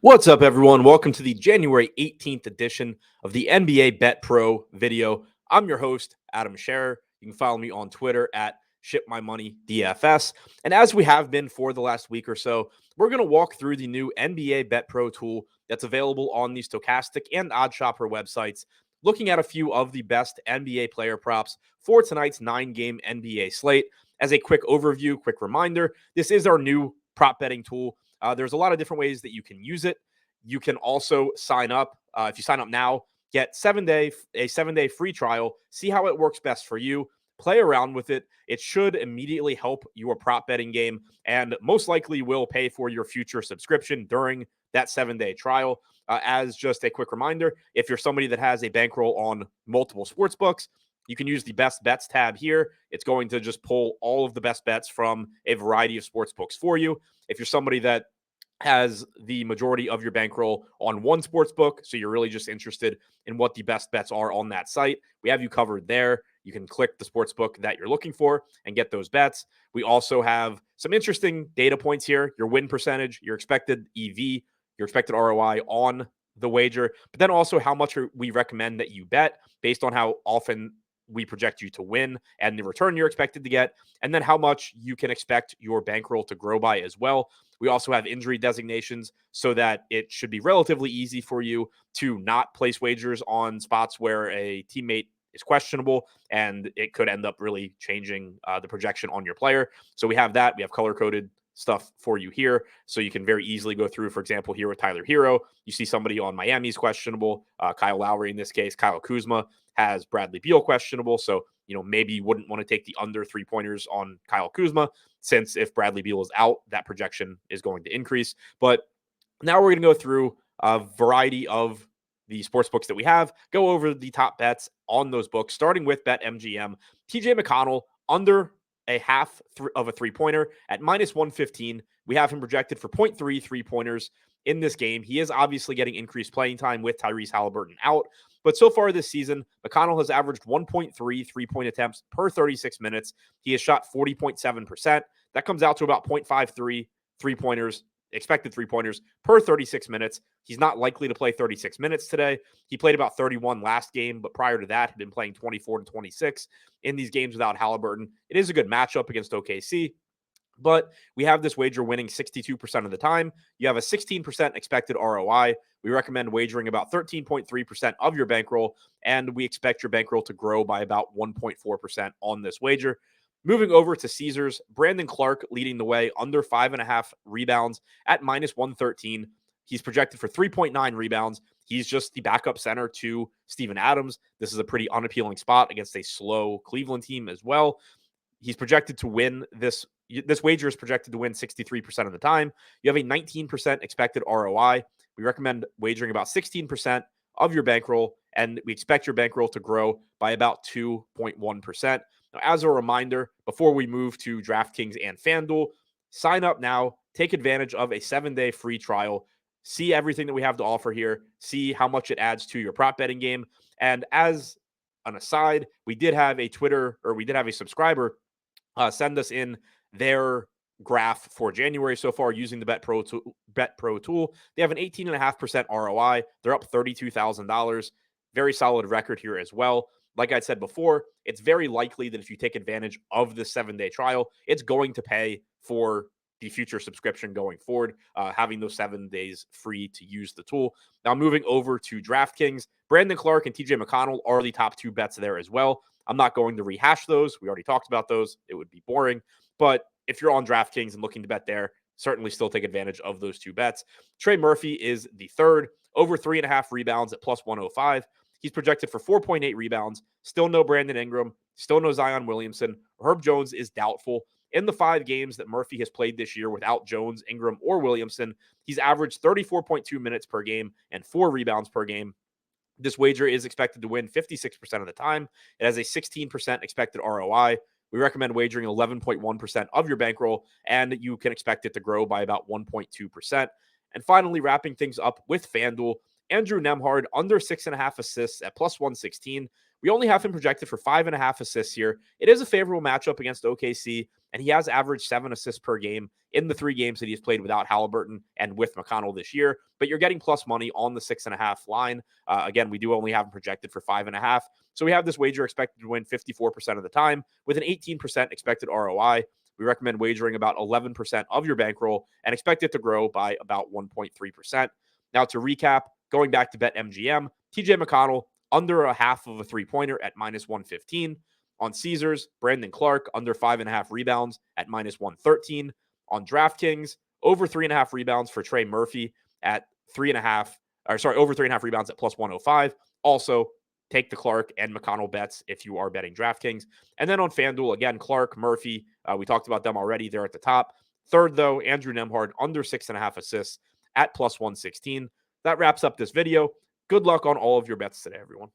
What's up, everyone? Welcome to the January 18th edition of the NBA Bet Pro video. I'm your host, Adam Scherer. You can follow me on Twitter at ShipMyMoneyDFS. And as we have been for the last week or so, we're going to walk through the new NBA Bet Pro tool that's available on the Stochastic and OddsShopper websites, looking at a few of the best NBA player props for tonight's 9-game NBA slate. As a quick overview, quick reminder, this is our new prop betting tool. There's a lot of different ways that you can use it. You can also sign up. If you sign up now, get a 7-day free trial. See how it works best for you. Play around with it. It should immediately help your prop betting game and most likely will pay for your future subscription during that 7-day trial. As just a quick reminder, if you're somebody that has a bankroll on multiple sports books, you can use the best bets tab here. It's going to just pull all of the best bets from a variety of sports books for you. If you're somebody that has the majority of your bankroll on one sports book, so you're really just interested in what the best bets are on that site, we have you covered there. You can click the sports book that you're looking for and get those bets. We also have some interesting data points here: your win percentage, your expected EV, your expected ROI on the wager, but then also how much we recommend that you bet based on how often we project you to win and the return you're expected to get, and then how much you can expect your bankroll to grow by as well. We also have injury designations so that it should be relatively easy for you to not place wagers on spots where a teammate is questionable, and it could end up really changing the projection on your player. So we have that. We have color-coded stuff for you here, so you can very easily go through. For example, here with Tyler Hero, you see somebody on Miami's questionable, Kyle Lowry in this case. Kyle Kuzma has Bradley Beal questionable, so maybe you wouldn't want to take the under 3-pointers on Kyle Kuzma, since if Bradley Beal is out, that projection is going to increase. But now we're going to go through a variety of the sports books that we have, go over the top bets on those books, starting with BetMGM. TJ McConnell under a half of a 3-pointer at -115. We have him projected for 0.3 3-pointers in this game. He is obviously getting increased playing time with Tyrese Halliburton out, but so far this season, McConnell has averaged 1.3 3-point attempts per 36 minutes. He has shot 40.7%. That comes out to about 0.53 3-pointers, expected 3-pointers per 36 minutes. He's not likely to play 36 minutes today. He played about 31 last game, but prior to that, had been playing 24 to 26 in these games without Halliburton. It is a good matchup against OKC, but we have this wager winning 62% of the time. You have a 16% expected ROI. We recommend wagering about 13.3% of your bankroll, and we expect your bankroll to grow by about 1.4% on this wager. Moving over to Caesars, Brandon Clarke leading the way under 5.5 rebounds at -113. He's projected for 3.9 rebounds. He's just the backup center to Steven Adams. This is a pretty unappealing spot against a slow Cleveland team as well. He's projected to win this. This wager is projected to win 63% of the time. You have a 19% expected ROI. We recommend wagering about 16% of your bankroll, and we expect your bankroll to grow by about 2.1%. Now, as a reminder, before we move to DraftKings and FanDuel, sign up now, take advantage of a 7-day free trial, see everything that we have to offer here, see how much it adds to your prop betting game. And as an aside, we did have a subscriber send us in their graph for January so far using the Bet Pro tool. They have an 18.5% ROI. They're up $32,000. Very solid record here as well. Like I said before, it's very likely that if you take advantage of the 7-day trial, it's going to pay for the future subscription going forward, having those 7 days free to use the tool. Now, moving over to DraftKings, Brandon Clarke and TJ McConnell are the top 2 bets there as well. I'm not going to rehash those. We already talked about those. It would be boring. But if you're on DraftKings and looking to bet there, certainly still take advantage of those 2 bets. Trey Murhphy is the third, over 3.5 rebounds at +105. He's projected for 4.8 rebounds. Still no Brandon Ingram. Still no Zion Williamson. Herb Jones is doubtful. In the 5 games that Murhphy has played this year without Jones, Ingram, or Williamson, he's averaged 34.2 minutes per game and 4 rebounds per game. This wager is expected to win 56% of the time. It has a 16% expected ROI. We recommend wagering 11.1% of your bankroll, and you can expect it to grow by about 1.2%. And finally, wrapping things up with FanDuel, Andrew Nembhard under 6.5 assists at +116. We only have him projected for 5.5 assists here. It is a favorable matchup against OKC, and he has averaged 7 assists per game in the 3 games that he's played without Halliburton and with McConnell this year. But you're getting plus money on the 6.5 line. Again, we do only have him projected for 5.5. So we have this wager expected to win 54% of the time with an 18% expected ROI. We recommend wagering about 11% of your bankroll and expect it to grow by about 1.3%. Now to recap, going back to BetMGM, TJ McConnell under a half of a three-pointer at minus 115. On Caesars, Brandon Clarke under 5.5 rebounds at minus 113. On DraftKings, over 3.5 rebounds for Trey Murhphy at over 3.5 rebounds at plus 105. Also, take the Clarke and McConnell bets if you are betting DraftKings. And then on FanDuel, again, Clarke, Murhphy, we talked about them already. They're at the top. Third, though, Andrew Nembhard under 6.5 assists at plus 116. That wraps up this video. Good luck on all of your bets today, everyone.